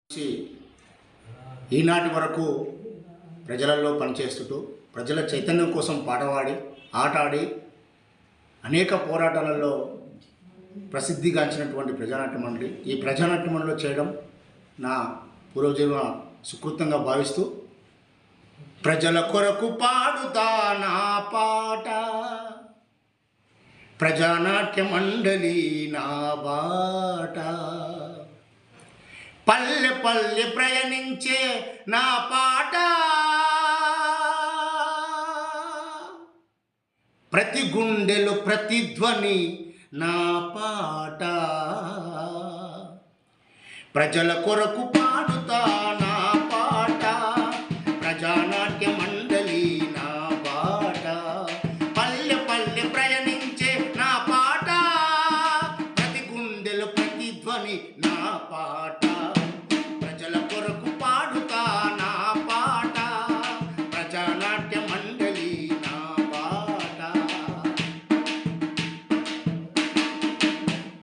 నుంచి ఈనాటి వరకు ప్రజలలో పనిచేస్తూ ప్రజల చైతన్యం కోసం పాటపాడి ఆటాడి అనేక పోరాటాలలో ప్రసిద్ధిగాంచినటువంటి ప్రజానాట్య మండలి ఈ ప్రజానాట్య మండలిలో చేయడం నా పూర్వజన్మ సుకృతంగా భావిస్తూ ప్రజల కొరకు పాడుతా నా పాట ప్రజానాట్య మండలి నా బాట పల్లె పల్లె ప్రయాణించే నా పాట ప్రతి గుండెలో ప్రతిధ్వని నా పాట ప్రజల కొరకు పాడుతా